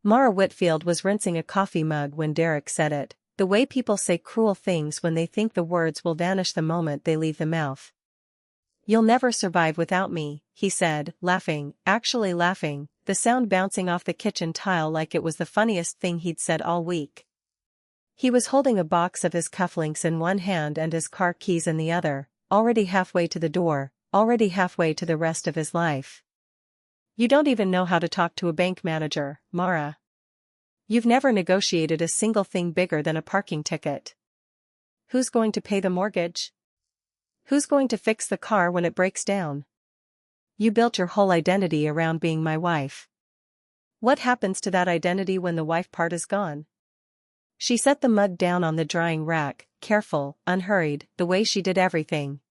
Mara Whitfield was rinsing a coffee mug when Derek said it, the way people say cruel things when they think the words will vanish the moment they leave the mouth. "You'll never survive without me," he said, laughing, actually laughing, the sound bouncing off the kitchen tile like it was the funniest thing he'd said all week. He was holding a box of his cufflinks in one hand and his car keys in the other, already halfway to the door, already halfway to the rest of his life. "You don't even know how to talk to a bank manager, Mara. You've never negotiated a single thing bigger than a parking ticket. Who's going to pay the mortgage? Who's going to fix the car when it breaks down? You built your whole identity around being my wife. What happens to that identity when the wife part is gone?" She set the mug down on the drying rack, careful, unhurried, the way she did everything.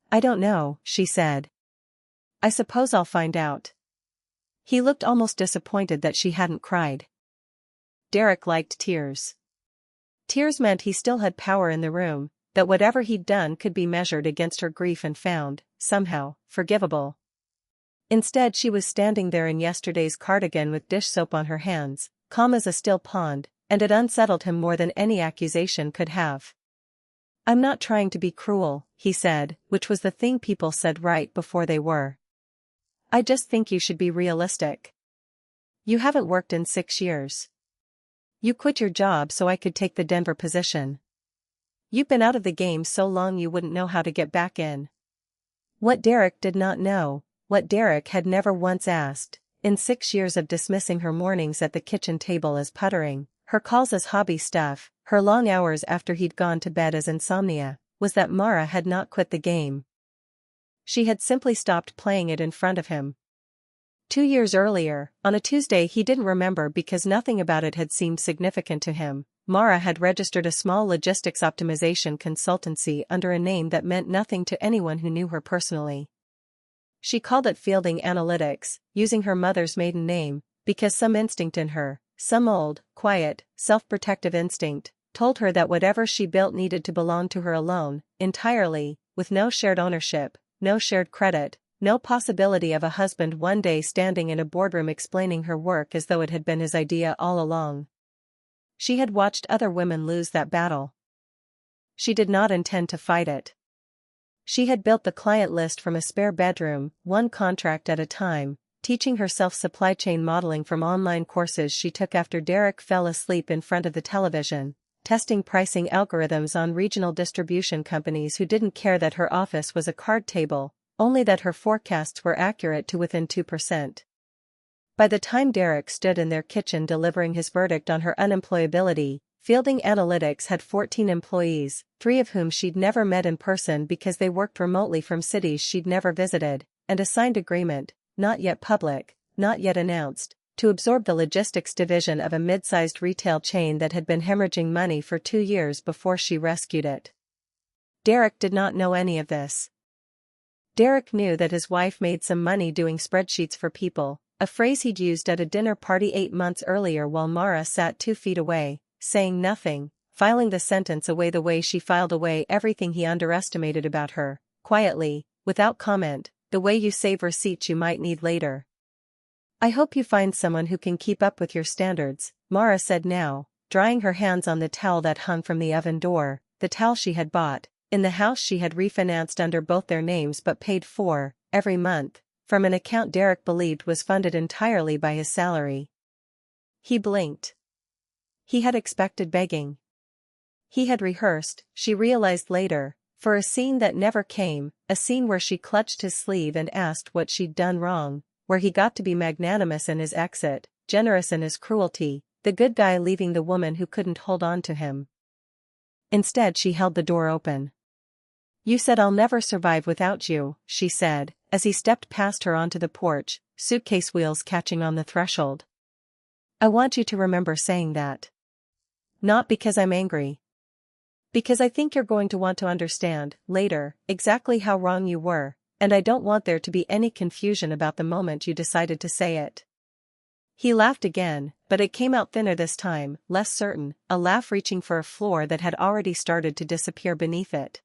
"I don't know," she said. "I suppose I'll find out." He looked almost disappointed that she hadn't cried. Derek liked tears. Tears meant he still had power in the room, that whatever he'd done could be measured against her grief and found, somehow, forgivable. Instead she was standing there in yesterday's cardigan with dish soap on her hands, calm as a still pond, and it unsettled him more than any accusation could have. "I'm not trying to be cruel," he said, which was the thing people said right before they were. "I just think you should be realistic. You haven't worked in 6 years. You quit your job so I could take the Denver position. You've been out of the game so long you wouldn't know how to get back in." What Derek did not know, what Derek had never once asked, in 6 years of dismissing her mornings at the kitchen table as puttering, her calls as hobby stuff, her long hours after he'd gone to bed as insomnia, was that Mara had not quit the game. She had simply stopped playing it in front of him. 2 years earlier, on a Tuesday he didn't remember because nothing about it had seemed significant to him, Mara had registered a small logistics optimization consultancy under a name that meant nothing to anyone who knew her personally. She called it Fielding Analytics, using her mother's maiden name, because some instinct in her, some old, quiet, self-protective instinct, told her that whatever she built needed to belong to her alone, entirely, with no shared ownership, no shared credit, no possibility of a husband one day standing in a boardroom explaining her work as though it had been his idea all along. She had watched other women lose that battle. She did not intend to fight it. She had built the client list from a spare bedroom, one contract at a time, teaching herself supply chain modeling from online courses she took after Derek fell asleep in front of the television, testing pricing algorithms on regional distribution companies who didn't care that her office was a card table, only that her forecasts were accurate to within 2%. By the time Derek stood in their kitchen delivering his verdict on her unemployability, Fielding Analytics had 14 employees, 3 of whom she'd never met in person because they worked remotely from cities she'd never visited, and a signed agreement, not yet public, not yet announced, to absorb the logistics division of a mid-sized retail chain that had been hemorrhaging money for 2 years before she rescued it. Derek did not know any of this. Derek knew that his wife made some money doing spreadsheets for people, a phrase he'd used at a dinner party 8 months earlier while Mara sat 2 feet away, saying nothing, filing the sentence away the way she filed away everything he underestimated about her, quietly, without comment, the way you save receipts you might need later. "I hope you find someone who can keep up with your standards," Mara said now, drying her hands on the towel that hung from the oven door, the towel she had bought, in the house she had refinanced under both their names but paid for, every month, from an account Derek believed was funded entirely by his salary. He blinked. He had expected begging. He had rehearsed, she realized later, for a scene that never came, a scene where she clutched his sleeve and asked what she'd done wrong, where he got to be magnanimous in his exit, generous in his cruelty, the good guy leaving the woman who couldn't hold on to him. Instead she held the door open. "You said I'll never survive without you," she said, as he stepped past her onto the porch, suitcase wheels catching on the threshold. "I want you to remember saying that. Not because I'm angry. Because I think you're going to want to understand, later, exactly how wrong you were, and I don't want there to be any confusion about the moment you decided to say it." He laughed again, but it came out thinner this time, less certain, a laugh reaching for a floor that had already started to disappear beneath it.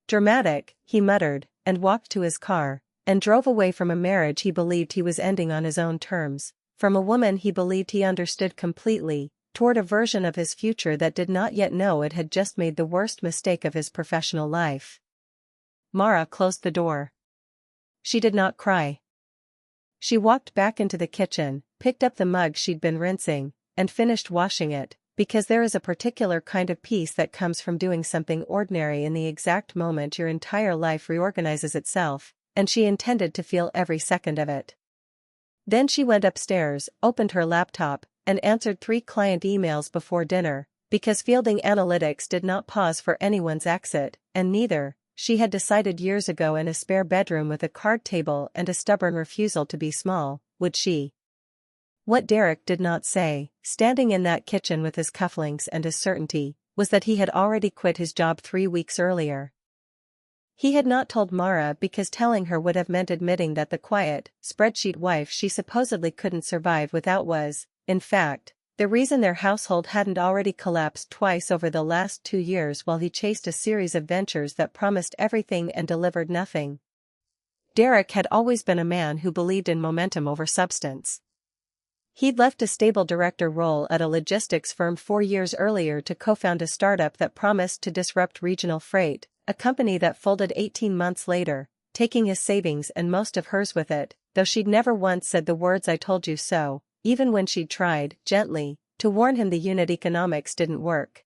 "Dramatic," he muttered, and walked to his car, and drove away from a marriage he believed he was ending on his own terms, from a woman he believed he understood completely, toward a version of his future that did not yet know it had just made the worst mistake of his professional life. Mara closed the door. She did not cry. She walked back into the kitchen, picked up the mug she'd been rinsing, and finished washing it, because there is a particular kind of peace that comes from doing something ordinary in the exact moment your entire life reorganizes itself, and she intended to feel every second of it. Then she went upstairs, opened her laptop, and answered 3 client emails before dinner, because fielding analytics did not pause for anyone's exit, and neither, she had decided years ago in a spare bedroom with a card table and a stubborn refusal to be small, would she. What Derek did not say, standing in that kitchen with his cufflinks and his certainty, was that he had already quit his job 3 weeks earlier. He had not told Mara because telling her would have meant admitting that the quiet, spreadsheet wife she supposedly couldn't survive without was, in fact, the reason their household hadn't already collapsed twice over the last 2 years while he chased a series of ventures that promised everything and delivered nothing. Derek had always been a man who believed in momentum over substance. He'd left a stable director role at a logistics firm 4 years earlier to co-found a startup that promised to disrupt regional freight, a company that folded 18 months later, taking his savings and most of hers with it, though she'd never once said the words "I told you so," even when she'd tried, gently, to warn him the unit economics didn't work.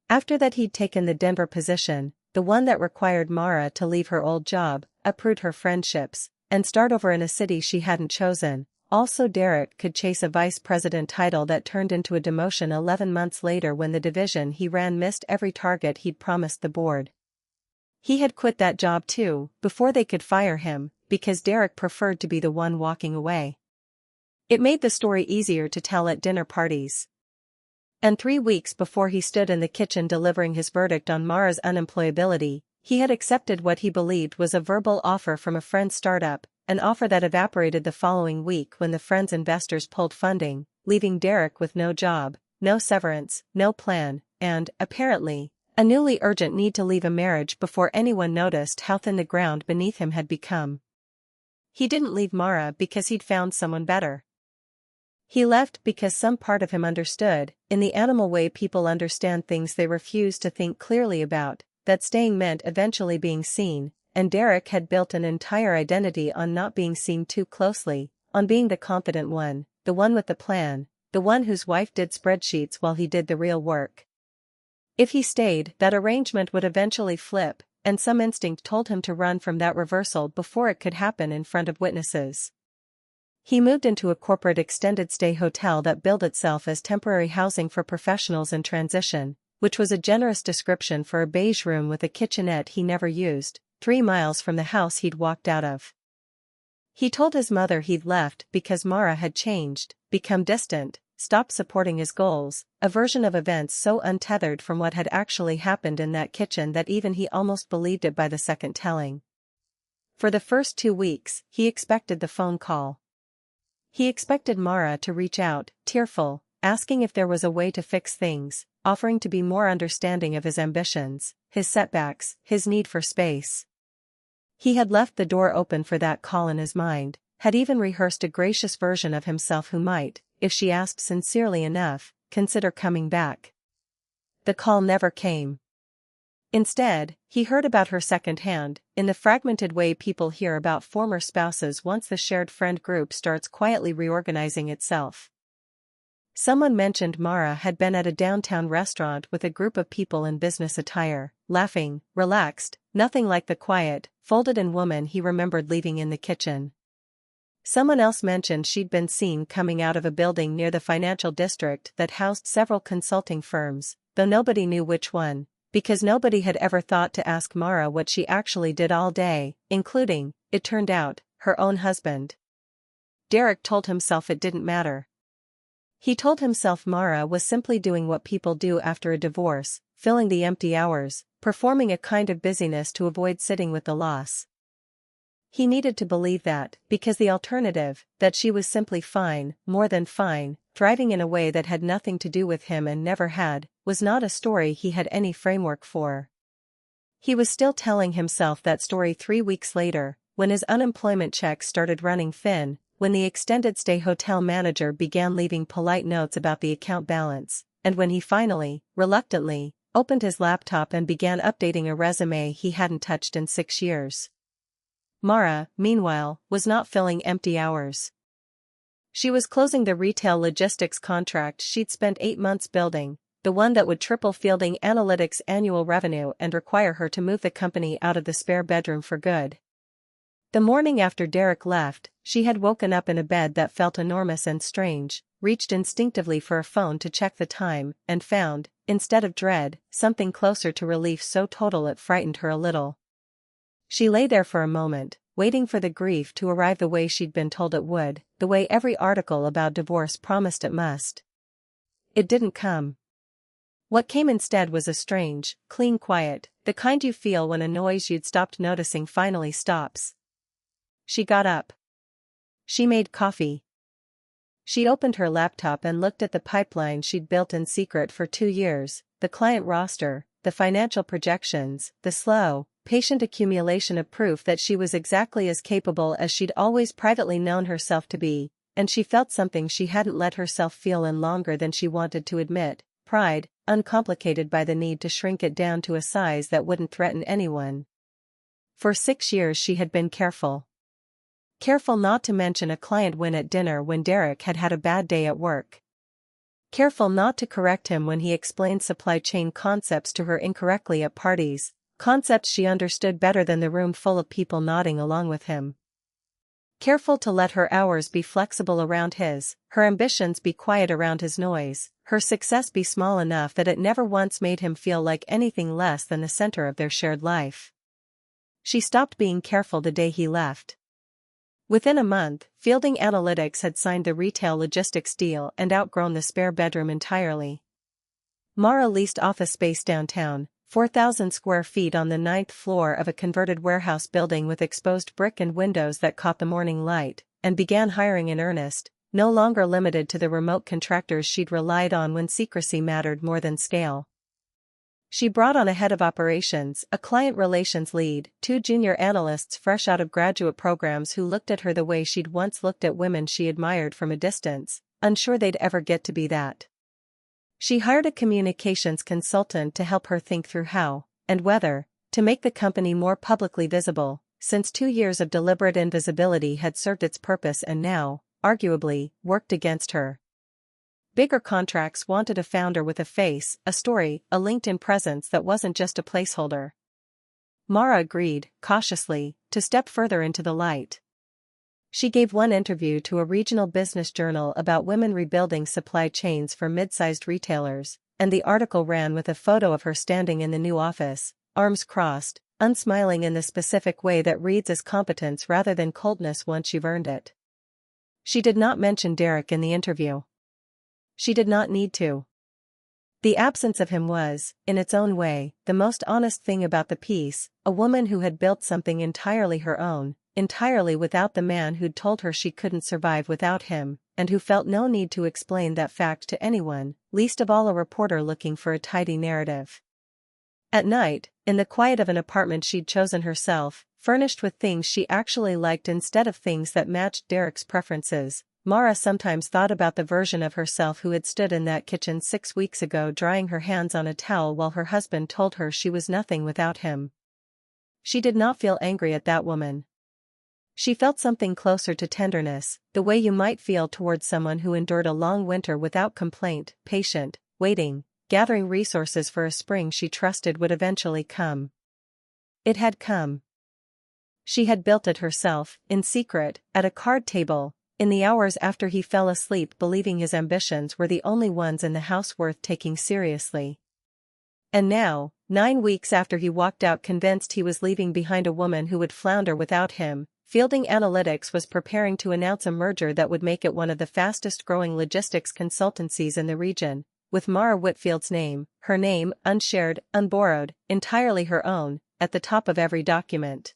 After that he'd taken the Denver position, the one that required Mara to leave her old job, uproot her friendships, and start over in a city she hadn't chosen. Also Derek could chase a vice president title that turned into a demotion 11 months later when the division he ran missed every target he'd promised the board. He had quit that job too, before they could fire him, because Derek preferred to be the one walking away. It made the story easier to tell at dinner parties. And 3 weeks before he stood in the kitchen delivering his verdict on Mara's unemployability, he had accepted what he believed was a verbal offer from a friend's startup, an offer that evaporated the following week when the friend's investors pulled funding, leaving Derek with no job, no severance, no plan, and, apparently, a newly urgent need to leave a marriage before anyone noticed how thin the ground beneath him had become. He didn't leave Mara because he'd found someone better. He left because some part of him understood, in the animal way people understand things they refuse to think clearly about, that staying meant eventually being seen, and Derek had built an entire identity on not being seen too closely, on being the confident one, the one with the plan, the one whose wife did spreadsheets while he did the real work. If he stayed, that arrangement would eventually flip, and some instinct told him to run from that reversal before it could happen in front of witnesses. He moved into a corporate extended-stay hotel that billed itself as temporary housing for professionals in transition, which was a generous description for a beige room with a kitchenette he never used, 3 miles from the house he'd walked out of. He told his mother he'd left because Mara had changed, become distant, stopped supporting his goals, a version of events so untethered from what had actually happened in that kitchen that even he almost believed it by the second telling. For the first 2 weeks, he expected the phone call. He expected Mara to reach out, tearful, asking if there was a way to fix things, offering to be more understanding of his ambitions, his setbacks, his need for space. He had left the door open for that call in his mind, had even rehearsed a gracious version of himself who might, if she asked sincerely enough, consider coming back. The call never came. Instead, he heard about her secondhand, in the fragmented way people hear about former spouses once the shared friend group starts quietly reorganizing itself. Someone mentioned Mara had been at a downtown restaurant with a group of people in business attire, laughing, relaxed, nothing like the quiet, folded-in woman he remembered leaving in the kitchen. Someone else mentioned she'd been seen coming out of a building near the financial district that housed several consulting firms, though nobody knew which one, because nobody had ever thought to ask Mara what she actually did all day, including, it turned out, her own husband. Derek told himself it didn't matter. He told himself Mara was simply doing what people do after a divorce, filling the empty hours, performing a kind of busyness to avoid sitting with the loss. He needed to believe that, because the alternative, that she was simply fine, more than fine, thriving in a way that had nothing to do with him and never had, was not a story he had any framework for. He was still telling himself that story 3 weeks later, when his unemployment checks started running thin, when the extended stay hotel manager began leaving polite notes about the account balance, and when he finally, reluctantly, opened his laptop and began updating a resume he hadn't touched in 6 years. Mara, meanwhile, was not filling empty hours. She was closing the retail logistics contract she'd spent 8 months building, the one that would triple Fielding Analytics' annual revenue and require her to move the company out of the spare bedroom for good. The morning after Derek left, she had woken up in a bed that felt enormous and strange, reached instinctively for a phone to check the time, and found, instead of dread, something closer to relief so total it frightened her a little. She lay there for a moment, waiting for the grief to arrive the way she'd been told it would, the way every article about divorce promised it must. It didn't come. What came instead was a strange, clean quiet, the kind you feel when a noise you'd stopped noticing finally stops. She got up. She made coffee. She opened her laptop and looked at the pipeline she'd built in secret for 2 years, the client roster, the financial projections, the slow, patient accumulation of proof that she was exactly as capable as she'd always privately known herself to be, and she felt something she hadn't let herself feel in longer than she wanted to admit, pride, uncomplicated by the need to shrink it down to a size that wouldn't threaten anyone. For 6 years she had been careful. Careful not to mention a client win at dinner when Derek had had a bad day at work. Careful not to correct him when he explained supply chain concepts to her incorrectly at parties, concepts she understood better than the room full of people nodding along with him. Careful to let her hours be flexible around his, her ambitions be quiet around his noise, her success be small enough that it never once made him feel like anything less than the center of their shared life. She stopped being careful the day he left. Within a month, Fielding Analytics had signed the retail logistics deal and outgrown the spare bedroom entirely. Mara leased office space downtown, 4,000 square feet on the 9th floor of a converted warehouse building with exposed brick and windows that caught the morning light, and began hiring in earnest, no longer limited to the remote contractors she'd relied on when secrecy mattered more than scale. She brought on a head of operations, a client relations lead, 2 junior analysts fresh out of graduate programs who looked at her the way she'd once looked at women she admired from a distance, unsure they'd ever get to be that. She hired a communications consultant to help her think through how, and whether, to make the company more publicly visible, since 2 years of deliberate invisibility had served its purpose and now, arguably, worked against her. Bigger contracts wanted a founder with a face, a story, a LinkedIn presence that wasn't just a placeholder. Mara agreed, cautiously, to step further into the light. She gave one interview to a regional business journal about women rebuilding supply chains for mid-sized retailers, and the article ran with a photo of her standing in the new office, arms crossed, unsmiling in the specific way that reads as competence rather than coldness once you've earned it. She did not mention Derek in the interview. She did not need to. The absence of him was, in its own way, the most honest thing about the piece, a woman who had built something entirely her own, entirely without the man who'd told her she couldn't survive without him, and who felt no need to explain that fact to anyone, least of all a reporter looking for a tidy narrative. At night, in the quiet of an apartment she'd chosen herself, furnished with things she actually liked instead of things that matched Derek's preferences, Mara sometimes thought about the version of herself who had stood in that kitchen 6 weeks ago drying her hands on a towel while her husband told her she was nothing without him. She did not feel angry at that woman. She felt something closer to tenderness, the way you might feel towards someone who endured a long winter without complaint, patient, waiting, gathering resources for a spring she trusted would eventually come. It had come. She had built it herself, in secret, at a card table, in the hours after he fell asleep believing his ambitions were the only ones in the house worth taking seriously. And now, 9 weeks after he walked out convinced he was leaving behind a woman who would flounder without him, Fielding Analytics was preparing to announce a merger that would make it one of the fastest-growing logistics consultancies in the region, with Mara Whitfield's name, her name, unshared, unborrowed, entirely her own, at the top of every document.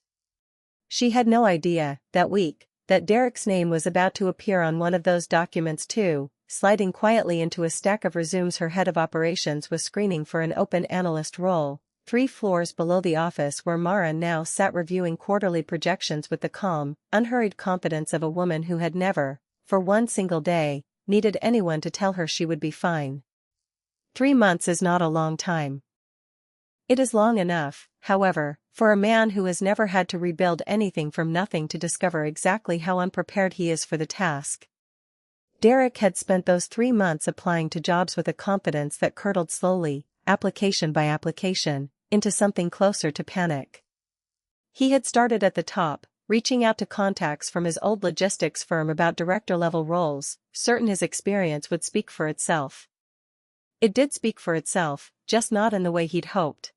She had no idea, that week, that Derek's name was about to appear on one of those documents too, sliding quietly into a stack of resumes her head of operations was screening for an open analyst role, 3 floors below the office where Mara now sat reviewing quarterly projections with the calm, unhurried confidence of a woman who had never, for one single day, needed anyone to tell her she would be fine. 3 months is not a long time. It is long enough, however, for a man who has never had to rebuild anything from nothing to discover exactly how unprepared he is for the task. Derek had spent those 3 months applying to jobs with a confidence that curdled slowly, application by application, into something closer to panic. He had started at the top, reaching out to contacts from his old logistics firm about director-level roles, certain his experience would speak for itself. It did speak for itself, just not in the way he'd hoped.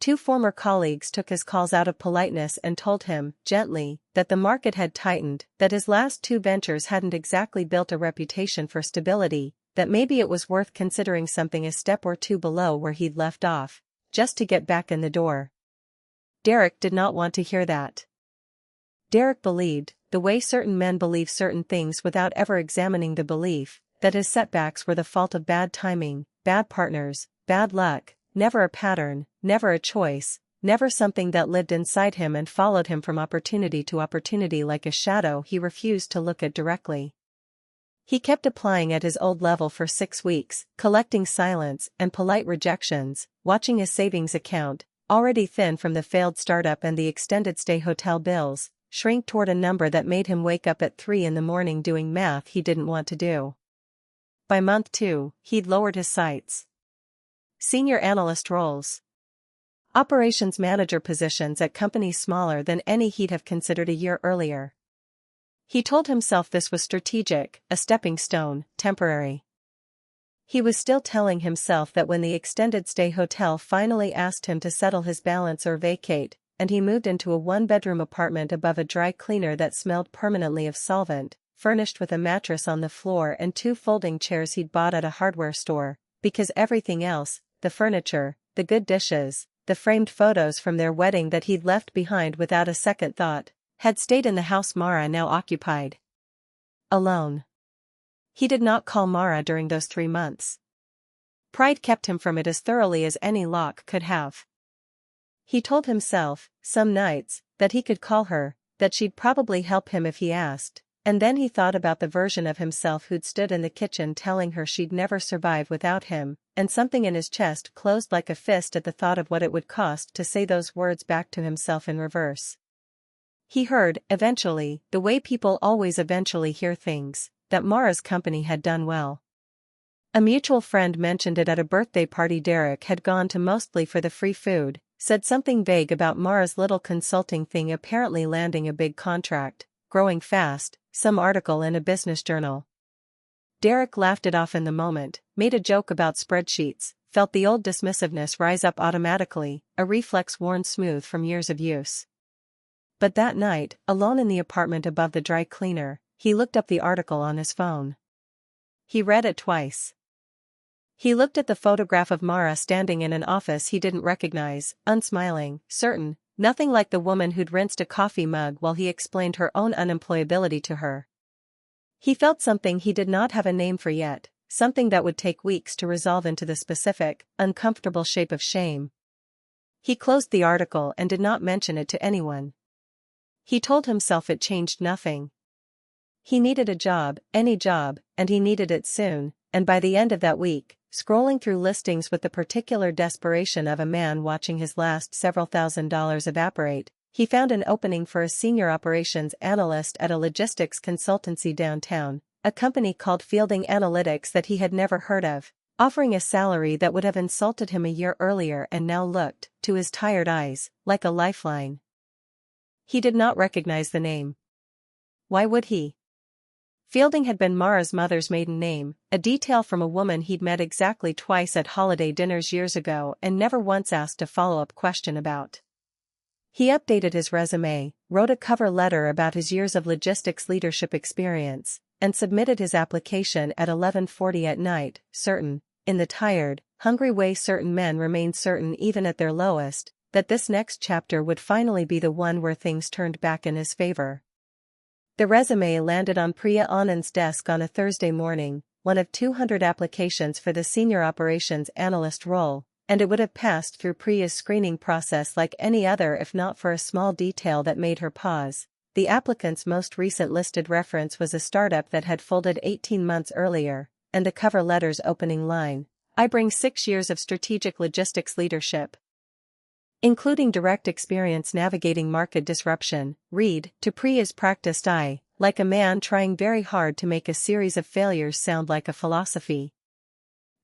2 former colleagues took his calls out of politeness and told him, gently, that the market had tightened, that his last 2 ventures hadn't exactly built a reputation for stability, that maybe it was worth considering something a step or 2 below where he'd left off, just to get back in the door. Derek did not want to hear that. Derek believed, the way certain men believe certain things without ever examining the belief, that his setbacks were the fault of bad timing, bad partners, bad luck, never a pattern, never a choice, never something that lived inside him and followed him from opportunity to opportunity like a shadow he refused to look at directly. He kept applying at his old level for 6 weeks, collecting silence and polite rejections, watching his savings account, already thin from the failed startup and the extended stay hotel bills, shrink toward a number that made him wake up at 3 in the morning doing math he didn't want to do. By month 2, he'd lowered his sights. Senior analyst roles. Operations manager positions at companies smaller than any he'd have considered a year earlier. He told himself this was strategic, a stepping stone, temporary. He was still telling himself that when the extended stay hotel finally asked him to settle his balance or vacate, and he moved into a 1-bedroom apartment above a dry cleaner that smelled permanently of solvent, furnished with a mattress on the floor and 2 folding chairs he'd bought at a hardware store, because everything else, the furniture, the good dishes, the framed photos from their wedding that he'd left behind without a second thought, had stayed in the house Mara now occupied. Alone. He did not call Mara during those 3 months. Pride kept him from it as thoroughly as any lock could have. He told himself, some nights, that he could call her, that she'd probably help him if he asked, and then he thought about the version of himself who'd stood in the kitchen telling her she'd never survive without him, and something in his chest closed like a fist at the thought of what it would cost to say those words back to himself in reverse. He heard, eventually, the way people always eventually hear things, that Mara's company had done well. A mutual friend mentioned it at a birthday party Derek had gone to mostly for the free food, said something vague about Mara's little consulting thing apparently landing a big contract, growing fast, some article in a business journal. Derek laughed it off in the moment, made a joke about spreadsheets, felt the old dismissiveness rise up automatically, a reflex worn smooth from years of use. But that night, alone in the apartment above the dry cleaner, he looked up the article on his phone. He read it twice. He looked at the photograph of Mara standing in an office he didn't recognize, unsmiling, certain, nothing like the woman who'd rinsed a coffee mug while he explained her own unemployability to her. He felt something he did not have a name for yet, something that would take weeks to resolve into the specific, uncomfortable shape of shame. He closed the article and did not mention it to anyone. He told himself it changed nothing. He needed a job, any job, and he needed it soon, and by the end of that week, scrolling through listings with the particular desperation of a man watching his last several $1,000s evaporate, he found an opening for a senior operations analyst at a logistics consultancy downtown, a company called Fielding Analytics that he had never heard of, offering a salary that would have insulted him a year earlier and now looked, to his tired eyes, like a lifeline. He did not recognize the name. Why would he? Fielding had been Mara's mother's maiden name, a detail from a woman he'd met exactly twice at holiday dinners years ago and never once asked a follow-up question about. He updated his resume, wrote a cover letter about his years of logistics leadership experience, and submitted his application at 11:40 at night, certain, in the tired, hungry way certain men remain certain even at their lowest, that this next chapter would finally be the one where things turned back in his favor. The resume landed on Priya Anand's desk on a Thursday morning, one of 200 applications for the senior operations analyst role, and it would have passed through Priya's screening process like any other if not for a small detail that made her pause. The applicant's most recent listed reference was a startup that had folded 18 months earlier, and the cover letter's opening line, "I bring 6 years of strategic logistics leadership, including direct experience navigating market disruption," read, to Priya's practiced eye, like a man trying very hard to make a series of failures sound like a philosophy.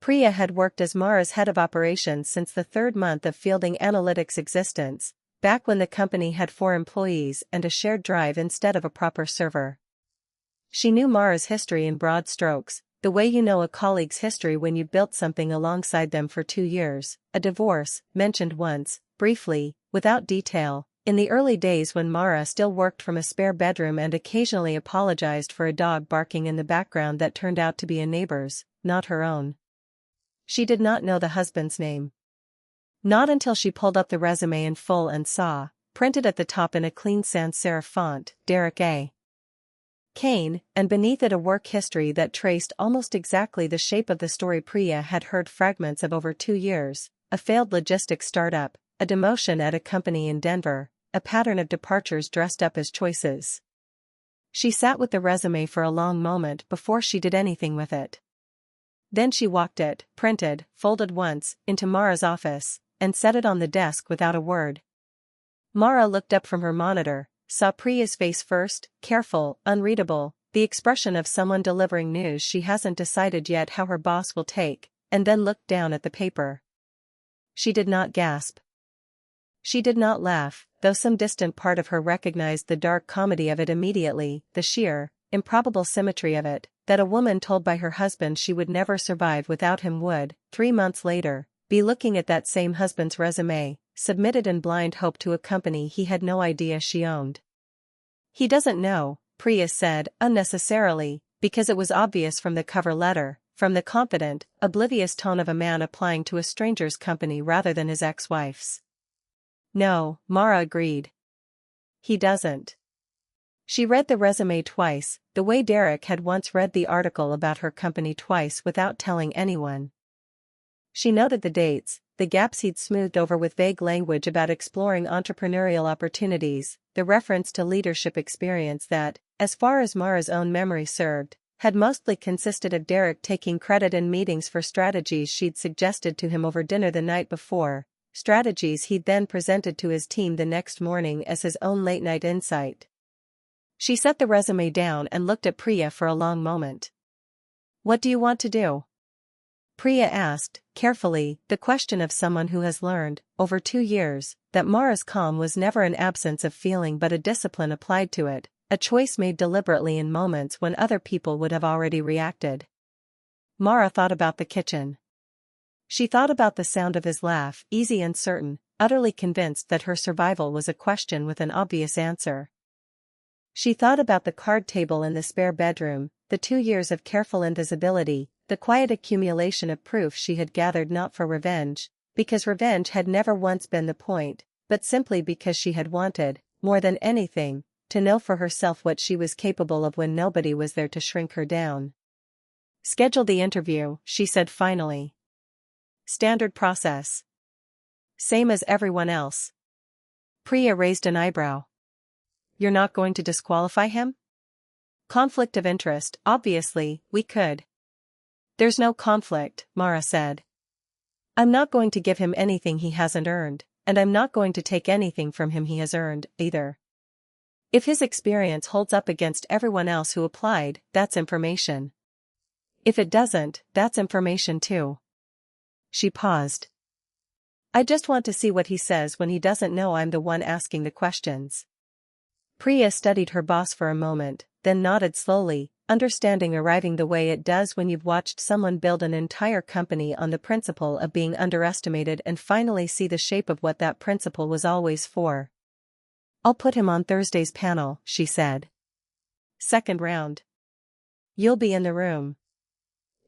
Priya had worked as Mara's head of operations since the third month of Fielding Analytics' existence, back when the company had 4 employees and a shared drive instead of a proper server. She knew Mara's history in broad strokes, the way you know a colleague's history when you built something alongside them for 2 years, a divorce, mentioned once, briefly, without detail, in the early days when Mara still worked from a spare bedroom and occasionally apologized for a dog barking in the background that turned out to be a neighbor's, not her own. She did not know the husband's name. Not until she pulled up the resume in full and saw, printed at the top in a clean sans serif font, Derek A. Kane, and beneath it a work history that traced almost exactly the shape of the story Priya had heard fragments of over 2 years, a failed logistics startup, a demotion at a company in Denver, a pattern of departures dressed up as choices. She sat with the resume for a long moment before she did anything with it. Then she walked it, printed, folded once, into Mara's office, and set it on the desk without a word. Mara looked up from her monitor, saw Priya's face first, careful, unreadable, the expression of someone delivering news she hasn't decided yet how her boss will take, and then looked down at the paper. She did not gasp. She did not laugh, though some distant part of her recognized the dark comedy of it immediately, the sheer, improbable symmetry of it, that a woman told by her husband she would never survive without him would, 3 months later, be looking at that same husband's resume, submitted in blind hope to a company he had no idea she owned. "He doesn't know," Priya said, unnecessarily, because it was obvious from the cover letter, from the confident, oblivious tone of a man applying to a stranger's company rather than his ex-wife's. "No," Mara agreed. "He doesn't." She read the resume twice, the way Derek had once read the article about her company twice without telling anyone. She noted the dates, the gaps he'd smoothed over with vague language about exploring entrepreneurial opportunities, the reference to leadership experience that, as far as Mara's own memory served, had mostly consisted of Derek taking credit in meetings for strategies she'd suggested to him over dinner the night before, strategies he'd then presented to his team the next morning as his own late-night insight. She set the resume down and looked at Priya for a long moment. "What do you want to do?" Priya asked, carefully, the question of someone who has learned, over 2 years, that Mara's calm was never an absence of feeling but a discipline applied to it, a choice made deliberately in moments when other people would have already reacted. Mara thought about the kitchen. She thought about the sound of his laugh, easy and certain, utterly convinced that her survival was a question with an obvious answer. She thought about the card table in the spare bedroom, the 2 years of careful invisibility, the quiet accumulation of proof she had gathered not for revenge, because revenge had never once been the point, but simply because she had wanted, more than anything, to know for herself what she was capable of when nobody was there to shrink her down. "Schedule the interview," she said finally. "Standard process. Same as everyone else." Priya raised an eyebrow. "You're not going to disqualify him?" "Conflict of interest, obviously, we could." "There's no conflict," Mara said. "I'm not going to give him anything he hasn't earned, and I'm not going to take anything from him he has earned, either. If his experience holds up against everyone else who applied, that's information. If it doesn't, that's information too." She paused. "I just want to see what he says when he doesn't know I'm the one asking the questions." Priya studied her boss for a moment, then nodded slowly, understanding arriving the way it does when you've watched someone build an entire company on the principle of being underestimated and finally see the shape of what that principle was always for. "I'll put him on Thursday's panel," she said. "Second round. You'll be in the room."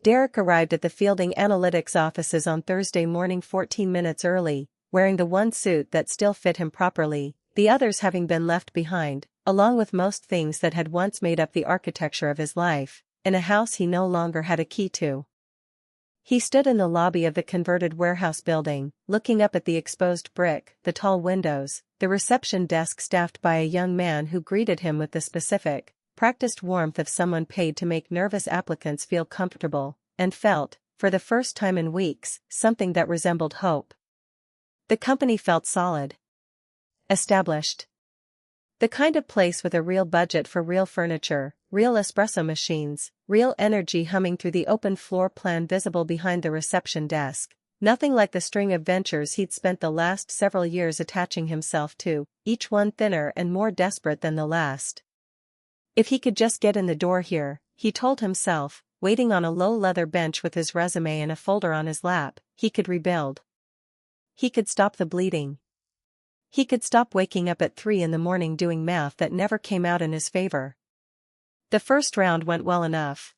Derek arrived at the Fielding Analytics offices on Thursday morning 14 minutes early, wearing the one suit that still fit him properly, the others having been left behind, along with most things that had once made up the architecture of his life, in a house he no longer had a key to. He stood in the lobby of the converted warehouse building, looking up at the exposed brick, the tall windows, the reception desk staffed by a young man who greeted him with the specific, practiced warmth of someone paid to make nervous applicants feel comfortable, and felt, for the first time in weeks, something that resembled hope. The company felt solid. Established. The kind of place with a real budget for real furniture, real espresso machines, real energy humming through the open floor plan visible behind the reception desk. Nothing like the string of ventures he'd spent the last several years attaching himself to, each one thinner and more desperate than the last. If he could just get in the door here, he told himself, waiting on a low leather bench with his resume and a folder on his lap, he could rebuild. He could stop the bleeding. He could stop waking up at 3 in the morning doing math that never came out in his favor. The first round went well enough.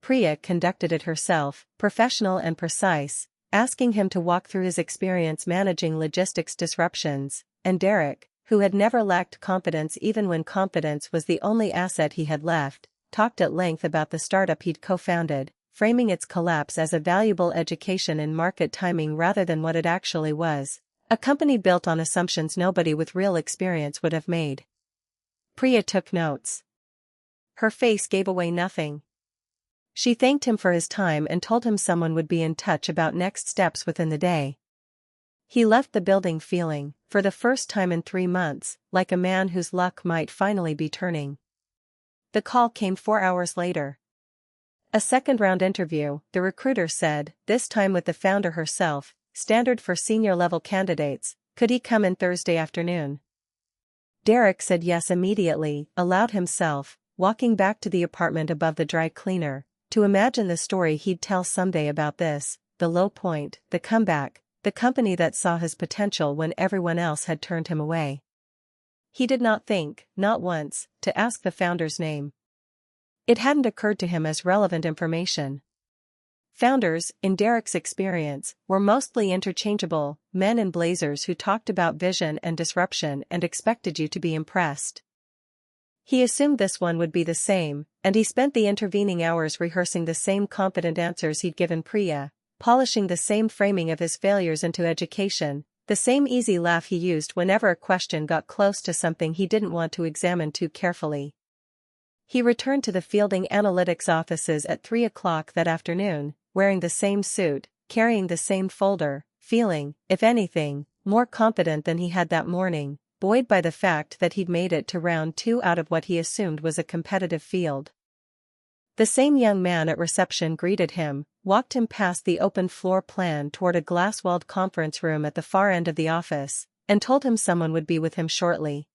Priya conducted it herself, professional and precise, asking him to walk through his experience managing logistics disruptions, and Derek, who had never lacked confidence even when confidence was the only asset he had left, talked at length about the startup he'd co-founded, framing its collapse as a valuable education in market timing rather than what it actually was. A company built on assumptions nobody with real experience would have made. Priya took notes. Her face gave away nothing. She thanked him for his time and told him someone would be in touch about next steps within the day. He left the building feeling, for the first time in 3 months, like a man whose luck might finally be turning. The call came 4 hours later. A second-round interview, the recruiter said, this time with the founder herself, standard for senior-level candidates. Could he come in Thursday afternoon? Derek said yes immediately, allowed himself, walking back to the apartment above the dry cleaner, to imagine the story he'd tell someday about this, the low point, the comeback, the company that saw his potential when everyone else had turned him away. He did not think, not once, to ask the founder's name. It hadn't occurred to him as relevant information. Founders, in Derek's experience, were mostly interchangeable, men in blazers who talked about vision and disruption and expected you to be impressed. He assumed this one would be the same, and he spent the intervening hours rehearsing the same confident answers he'd given Priya, polishing the same framing of his failures into education, the same easy laugh he used whenever a question got close to something he didn't want to examine too carefully. He returned to the Fielding Analytics offices at 3 o'clock that afternoon, wearing the same suit, carrying the same folder, feeling, if anything, more confident than he had that morning, buoyed by the fact that he'd made it to round 2 out of what he assumed was a competitive field. The same young man at reception greeted him, walked him past the open floor plan toward a glass-walled conference room at the far end of the office, and told him someone would be with him shortly.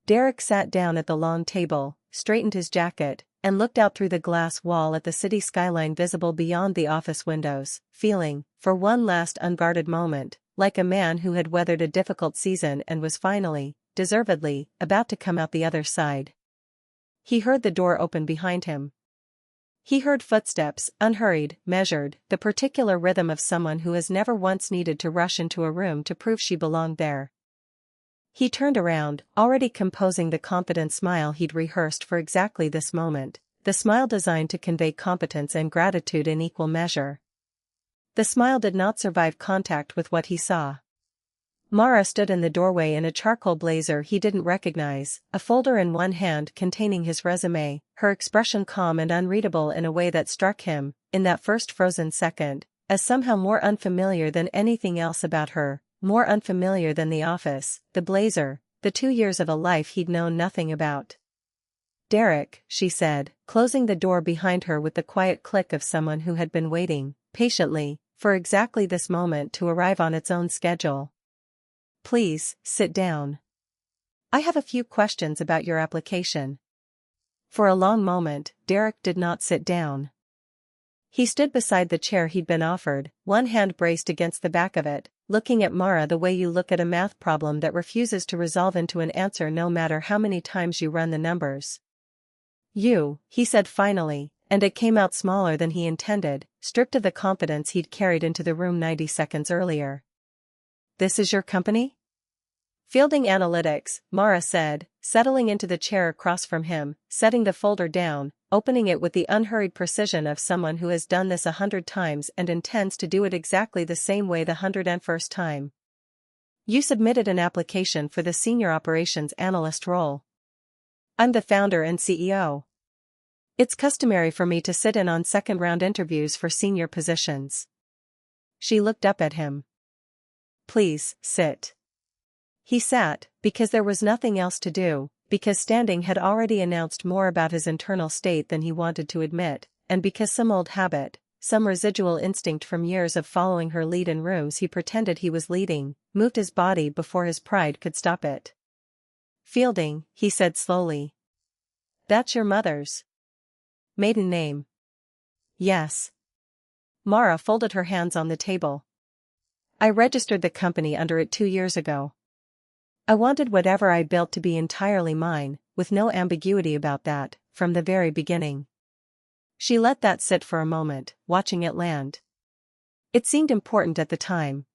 Derek sat down at the long table, straightened his jacket, and looked out through the glass wall at the city skyline visible beyond the office windows, feeling, for one last unguarded moment, like a man who had weathered a difficult season and was finally, deservedly, about to come out the other side. He heard the door open behind him. He heard footsteps, unhurried, measured, the particular rhythm of someone who has never once needed to rush into a room to prove she belonged there. He turned around, already composing the confident smile he'd rehearsed for exactly this moment, the smile designed to convey competence and gratitude in equal measure. The smile did not survive contact with what he saw. Mara stood in the doorway in a charcoal blazer he didn't recognize, a folder in one hand containing his resume, her expression calm and unreadable in a way that struck him, in that first frozen second, as somehow more unfamiliar than anything else about her. More unfamiliar than the office, the blazer, the 2 years of a life he'd known nothing about. Derek, she said, closing the door behind her with the quiet click of someone who had been waiting, patiently, for exactly this moment to arrive on its own schedule. Please, sit down. I have a few questions about your application. For a long moment, Derek did not sit down. He stood beside the chair he'd been offered, one hand braced against the back of it, looking at Mara the way you look at a math problem that refuses to resolve into an answer no matter how many times you run the numbers. He said finally, and it came out smaller than he intended, stripped of the confidence he'd carried into the room 90 seconds earlier. This is your company? Fielding Analytics, Mara said, settling into the chair across from him, setting the folder down, opening it with the unhurried precision of someone who has done this 100 times and intends to do it exactly the same way the 101st time. You submitted an application for the Senior Operations Analyst role. I'm the founder and CEO. It's customary for me to sit in on second-round interviews for senior positions. She looked up at him. Please, sit. He sat, because there was nothing else to do, because standing had already announced more about his internal state than he wanted to admit, and because some old habit, some residual instinct from years of following her lead in rooms he pretended he was leading, moved his body before his pride could stop it. Fielding, he said slowly. That's your mother's maiden name? Yes. Mara folded her hands on the table. I registered the company under it 2 years ago. I wanted whatever I built to be entirely mine, with no ambiguity about that, from the very beginning. She let that sit for a moment, watching it land. It seemed important at the time.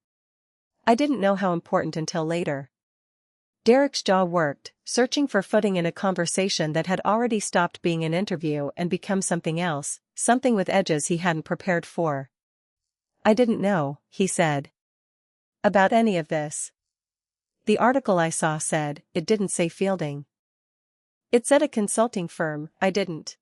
I didn't know how important until later. Derek's jaw worked, searching for footing in a conversation that had already stopped being an interview and become something else, something with edges he hadn't prepared for. I didn't know, he said. About any of this. The article I saw said, it didn't say Fielding. It said a consulting firm, I didn't.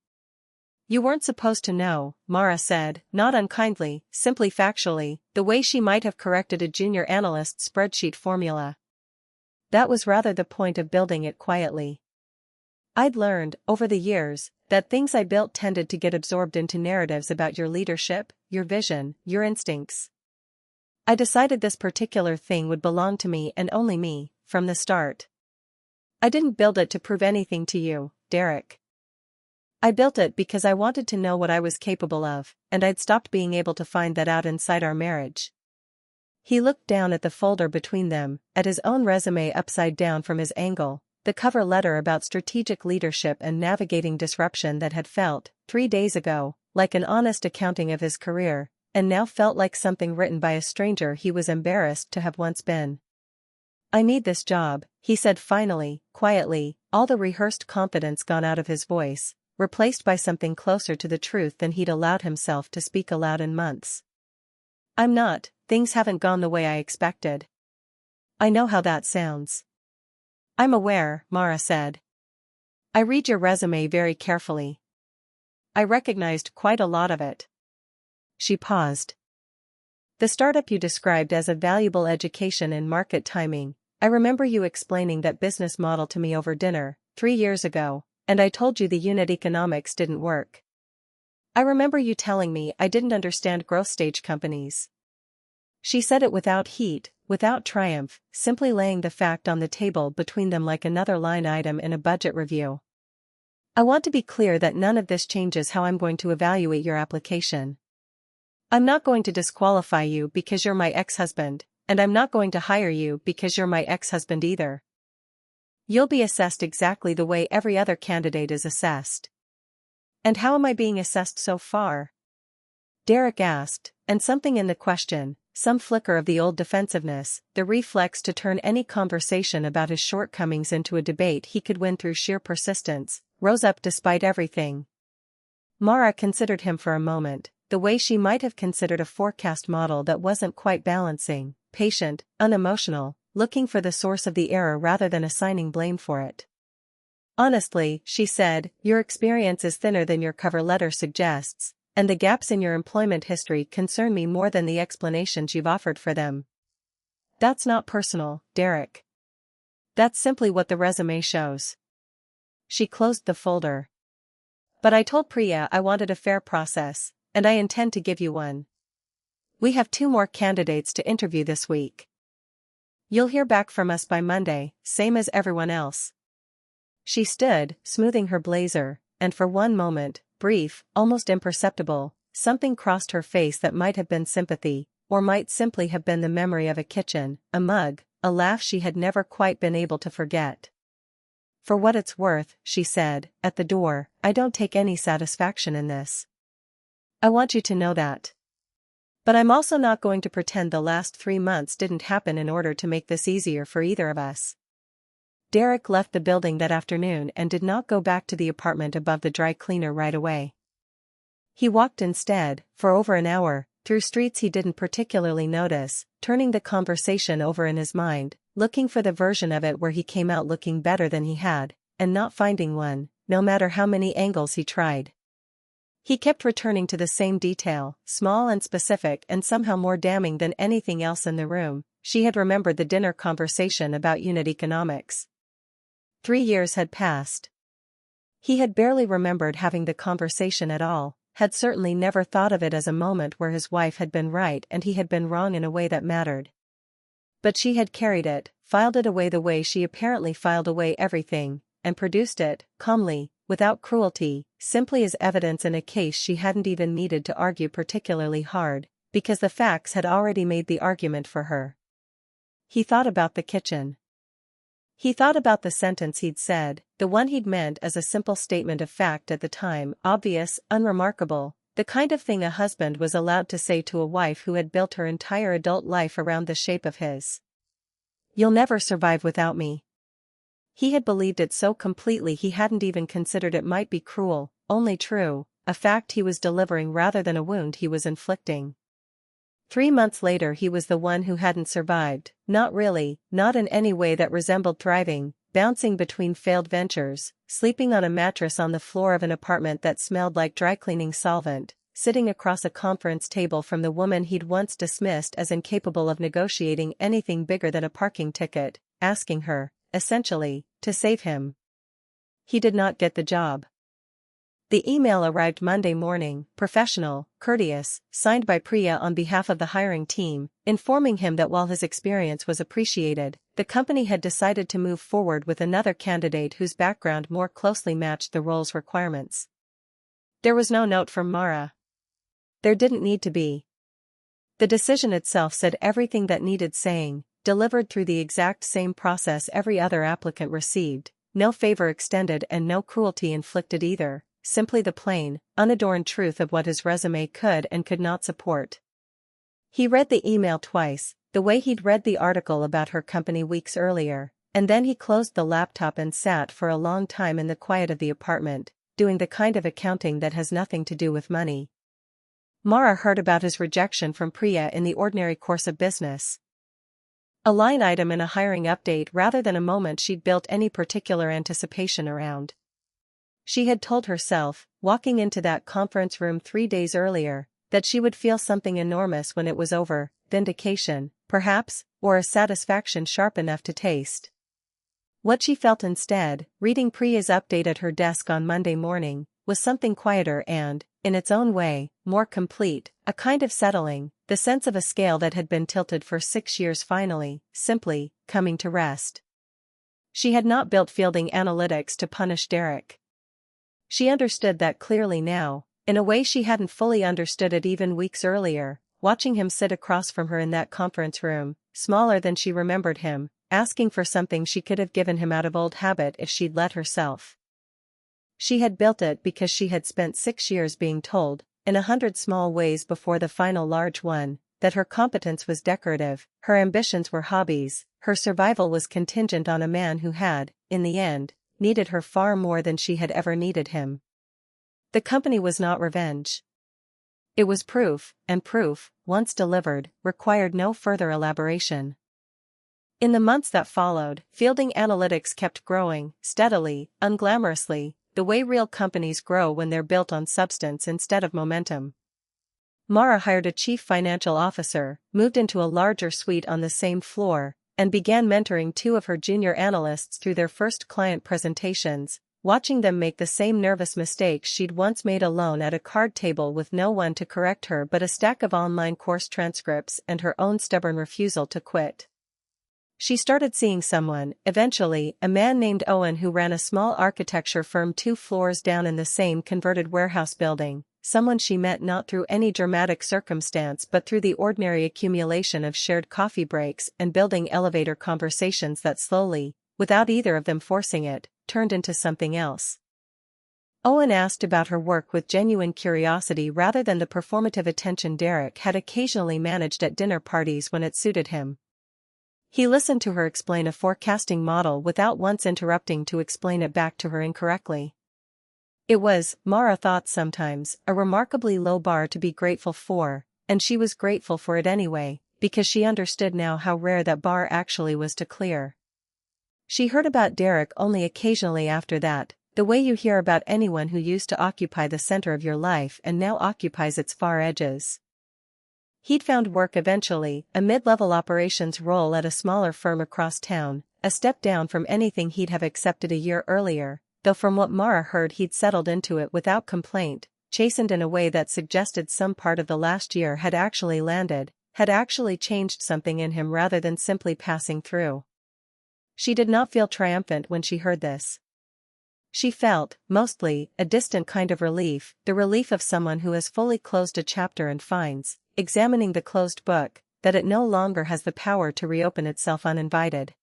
You weren't supposed to know, Mara said, not unkindly, simply factually, the way she might have corrected a junior analyst's spreadsheet formula. That was rather the point of building it quietly. I'd learned, over the years, that things I built tended to get absorbed into narratives about your leadership, your vision, your instincts. I decided this particular thing would belong to me and only me, from the start. I didn't build it to prove anything to you, Derek. I built it because I wanted to know what I was capable of, and I'd stopped being able to find that out inside our marriage. He looked down at the folder between them, at his own resume upside down from his angle, the cover letter about strategic leadership and navigating disruption that had felt, 3 days ago, like an honest accounting of his career, and now felt like something written by a stranger he was embarrassed to have once been. I need this job, he said finally, quietly, all the rehearsed confidence gone out of his voice, replaced by something closer to the truth than he'd allowed himself to speak aloud in months. I'm not, things haven't gone the way I expected. I know how that sounds. I'm aware, Mara said. I read your resume very carefully. I recognized quite a lot of it. She paused. The startup you described as a valuable education in market timing, I remember you explaining that business model to me over dinner, 3 years ago, and I told you the unit economics didn't work. I remember you telling me I didn't understand growth stage companies. She said it without heat, without triumph, simply laying the fact on the table between them like another line item in a budget review. I want to be clear that none of this changes how I'm going to evaluate your application. I'm not going to disqualify you because you're my ex-husband, and I'm not going to hire you because you're my ex-husband either. You'll be assessed exactly the way every other candidate is assessed. And how am I being assessed so far? Derek asked, and something in the question, some flicker of the old defensiveness, the reflex to turn any conversation about his shortcomings into a debate he could win through sheer persistence, rose up despite everything. Mara considered him for a moment, the way she might have considered a forecast model that wasn't quite balancing, patient, unemotional, looking for the source of the error rather than assigning blame for it. Honestly, she said, your experience is thinner than your cover letter suggests, and the gaps in your employment history concern me more than the explanations you've offered for them. That's not personal, Derek. That's simply what the resume shows. She closed the folder. But I told Priya I wanted a fair process, and I intend to give you one. We have 2 more candidates to interview this week. You'll hear back from us by Monday, same as everyone else. She stood, smoothing her blazer, and for one moment, brief, almost imperceptible, something crossed her face that might have been sympathy, or might simply have been the memory of a kitchen, a mug, a laugh she had never quite been able to forget. For what it's worth, she said, at the door, I don't take any satisfaction in this. I want you to know that. But I'm also not going to pretend the last 3 months didn't happen in order to make this easier for either of us. Derek left the building that afternoon and did not go back to the apartment above the dry cleaner right away. He walked instead, for over an hour, through streets he didn't particularly notice, turning the conversation over in his mind, looking for the version of it where he came out looking better than he had, and not finding one, no matter how many angles he tried. He kept returning to the same detail, small and specific and somehow more damning than anything else in the room. She had remembered the dinner conversation about unit economics. 3 years had passed. He had barely remembered having the conversation at all, had certainly never thought of it as a moment where his wife had been right and he had been wrong in a way that mattered. But she had carried it, filed it away the way she apparently filed away everything, and produced it, calmly, without cruelty, simply as evidence in a case she hadn't even needed to argue particularly hard, because the facts had already made the argument for her. He thought about the kitchen. He thought about the sentence he'd said, the one he'd meant as a simple statement of fact at the time, obvious, unremarkable, the kind of thing a husband was allowed to say to a wife who had built her entire adult life around the shape of his. "You'll never survive without me." He had believed it so completely he hadn't even considered it might be cruel, only true, a fact he was delivering rather than a wound he was inflicting. 3 months later he was the one who hadn't survived, not really, not in any way that resembled thriving, bouncing between failed ventures, sleeping on a mattress on the floor of an apartment that smelled like dry cleaning solvent, sitting across a conference table from the woman he'd once dismissed as incapable of negotiating anything bigger than a parking ticket, asking her, essentially, to save him. He did not get the job. The email arrived Monday morning, professional, courteous, signed by Priya on behalf of the hiring team, informing him that while his experience was appreciated, the company had decided to move forward with another candidate whose background more closely matched the role's requirements. There was no note from Mara. There didn't need to be. The decision itself said everything that needed saying, delivered through the exact same process every other applicant received, no favor extended and no cruelty inflicted either. Simply the plain, unadorned truth of what his resume could and could not support. He read the email twice, the way he'd read the article about her company weeks earlier, and then he closed the laptop and sat for a long time in the quiet of the apartment, doing the kind of accounting that has nothing to do with money. Mara heard about his rejection from Priya in the ordinary course of business. A line item in a hiring update rather than a moment she'd built any particular anticipation around. She had told herself, walking into that conference room 3 days earlier, that she would feel something enormous when it was over, vindication, perhaps, or a satisfaction sharp enough to taste. What she felt instead, reading Priya's update at her desk on Monday morning, was something quieter and, in its own way, more complete, a kind of settling, the sense of a scale that had been tilted for 6 years finally, simply, coming to rest. She had not built fielding analytics to punish Derek. She understood that clearly now, in a way she hadn't fully understood it even weeks earlier, watching him sit across from her in that conference room, smaller than she remembered him, asking for something she could have given him out of old habit if she'd let herself. She had built it because she had spent 6 years being told, in 100 small ways before the final large one, that her competence was decorative, her ambitions were hobbies, her survival was contingent on a man who had, in the end, needed her far more than she had ever needed him. The company was not revenge. It was proof, and proof, once delivered, required no further elaboration. In the months that followed, fielding analytics kept growing, steadily, unglamorously, the way real companies grow when they're built on substance instead of momentum. Mara hired a chief financial officer, moved into a larger suite on the same floor, and began mentoring 2 of her junior analysts through their first client presentations, watching them make the same nervous mistakes she'd once made alone at a card table with no one to correct her but a stack of online course transcripts and her own stubborn refusal to quit. She started seeing someone, eventually, a man named Owen who ran a small architecture firm 2 floors down in the same converted warehouse building, someone she met not through any dramatic circumstance but through the ordinary accumulation of shared coffee breaks and building elevator conversations that slowly, without either of them forcing it, turned into something else. Owen asked about her work with genuine curiosity rather than the performative attention Derek had occasionally managed at dinner parties when it suited him. He listened to her explain a forecasting model without once interrupting to explain it back to her incorrectly. It was, Mara thought sometimes, a remarkably low bar to be grateful for, and she was grateful for it anyway, because she understood now how rare that bar actually was to clear. She heard about Derek only occasionally after that, the way you hear about anyone who used to occupy the center of your life and now occupies its far edges. He'd found work eventually, a mid-level operations role at a smaller firm across town, a step down from anything he'd have accepted a year earlier, though from what Mara heard he'd settled into it without complaint, chastened in a way that suggested some part of the last year had actually landed, had actually changed something in him rather than simply passing through. She did not feel triumphant when she heard this. She felt, mostly, a distant kind of relief, the relief of someone who has fully closed a chapter and finds, examining the closed book, that it no longer has the power to reopen itself uninvited.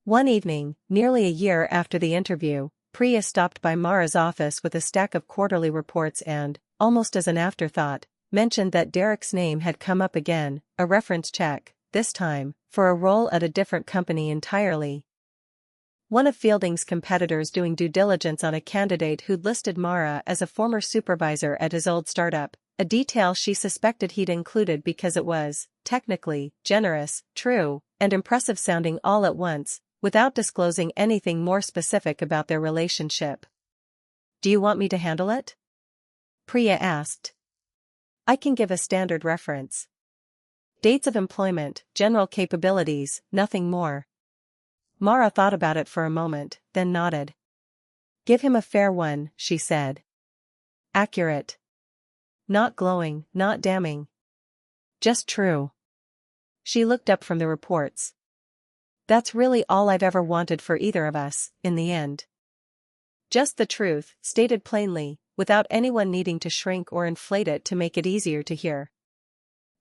One evening, nearly a year after the interview, Priya stopped by Mara's office with a stack of quarterly reports and, almost as an afterthought, mentioned that Derek's name had come up again, a reference check, this time, for a role at a different company entirely. One of Fielding's competitors doing due diligence on a candidate who'd listed Mara as a former supervisor at his old startup, a detail she suspected he'd included because it was, technically, generous, true, and impressive sounding all at once, without disclosing anything more specific about their relationship. "Do you want me to handle it?" Priya asked. "I can give a standard reference. Dates of employment, general capabilities, nothing more." Mara thought about it for a moment, then nodded. "Give him a fair one," she said. "Accurate. Not glowing, not damning. Just true." She looked up from the reports. "That's really all I've ever wanted for either of us, in the end. Just the truth, stated plainly, without anyone needing to shrink or inflate it to make it easier to hear."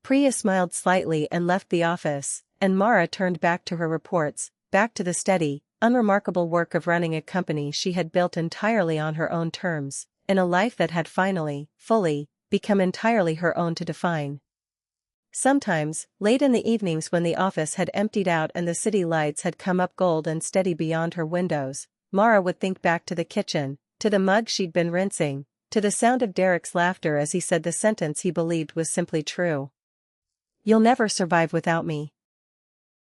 Priya smiled slightly and left the office, and Mara turned back to her reports, back to the steady, unremarkable work of running a company she had built entirely on her own terms, in a life that had finally, fully, become entirely her own to define. Sometimes, late in the evenings when the office had emptied out and the city lights had come up gold and steady beyond her windows, Mara would think back to the kitchen, to the mug she'd been rinsing, to the sound of Derek's laughter as he said the sentence he believed was simply true. "You'll never survive without me."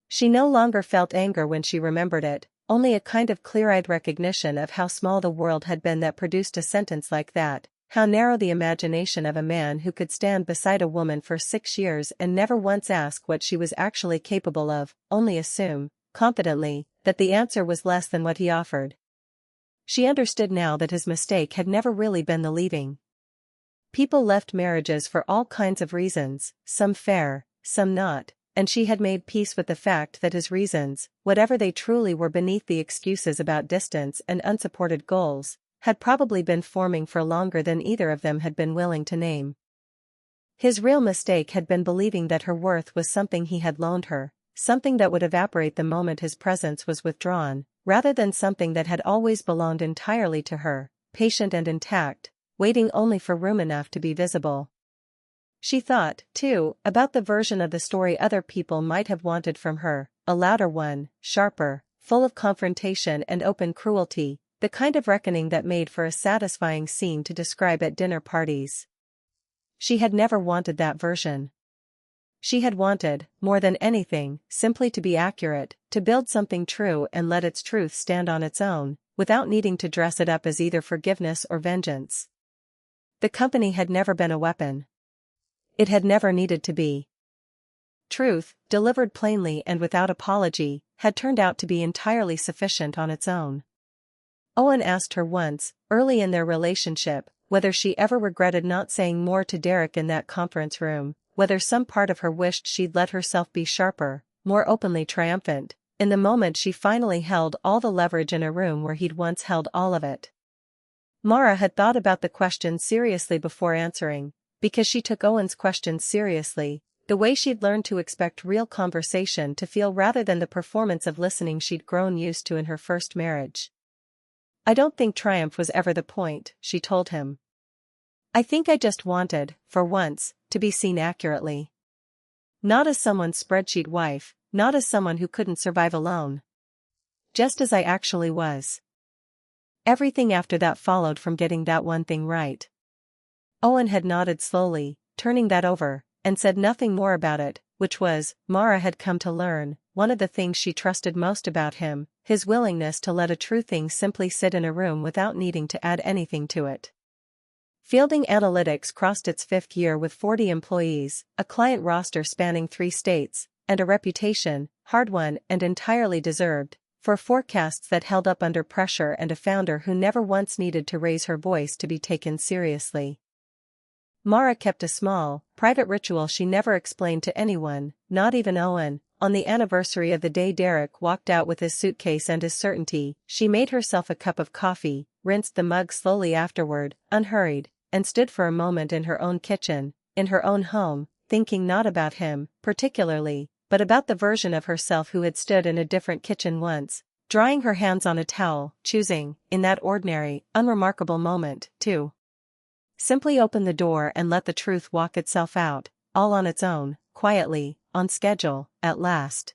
She no longer felt anger when she remembered it, only a kind of clear-eyed recognition of how small the world had been that produced a sentence like that, how narrow the imagination of a man who could stand beside a woman for 6 years and never once ask what she was actually capable of, only assume, confidently, that the answer was less than what he offered. She understood now that his mistake had never really been the leaving. People left marriages for all kinds of reasons, some fair, some not, and she had made peace with the fact that his reasons, whatever they truly were beneath the excuses about distance and unsupported goals, had probably been forming for longer than either of them had been willing to name. His real mistake had been believing that her worth was something he had loaned her, something that would evaporate the moment his presence was withdrawn, rather than something that had always belonged entirely to her, patient and intact, waiting only for room enough to be visible. She thought, too, about the version of the story other people might have wanted from her, a louder one, sharper, full of confrontation and open cruelty, the kind of reckoning that made for a satisfying scene to describe at dinner parties. She had never wanted that version. She had wanted, more than anything, simply to be accurate, to build something true and let its truth stand on its own, without needing to dress it up as either forgiveness or vengeance. The company had never been a weapon. It had never needed to be. Truth, delivered plainly and without apology, had turned out to be entirely sufficient on its own. Owen asked her once, early in their relationship, whether she ever regretted not saying more to Derek in that conference room, whether some part of her wished she'd let herself be sharper, more openly triumphant, in the moment she finally held all the leverage in a room where he'd once held all of it. Mara had thought about the question seriously before answering, because she took Owen's questions seriously, the way she'd learned to expect real conversation to feel rather than the performance of listening she'd grown used to in her first marriage. "I don't think triumph was ever the point," she told him. "I think I just wanted, for once, to be seen accurately. Not as someone's spreadsheet wife, not as someone who couldn't survive alone. Just as I actually was. Everything after that followed from getting that one thing right. Owen had nodded slowly, turning that over, and said nothing more about it, which was, Mara had come to learn, one of the things she trusted most about him, his willingness to let a true thing simply sit in a room without needing to add anything to it. Fielding Analytics crossed its 5th year with 40 employees, a client roster spanning 3 states, and a reputation, hard-won and entirely deserved, for forecasts that held up under pressure and a founder who never once needed to raise her voice to be taken seriously. Mara kept a small, private ritual she never explained to anyone, not even Owen. On the anniversary of the day Derek walked out with his suitcase and his certainty, she made herself a cup of coffee, rinsed the mug slowly afterward, unhurried, and stood for a moment in her own kitchen, in her own home, thinking not about him, particularly, but about the version of herself who had stood in a different kitchen once, drying her hands on a towel, choosing, in that ordinary, unremarkable moment, to simply open the door and let the truth walk itself out, all on its own, quietly, on schedule, at last.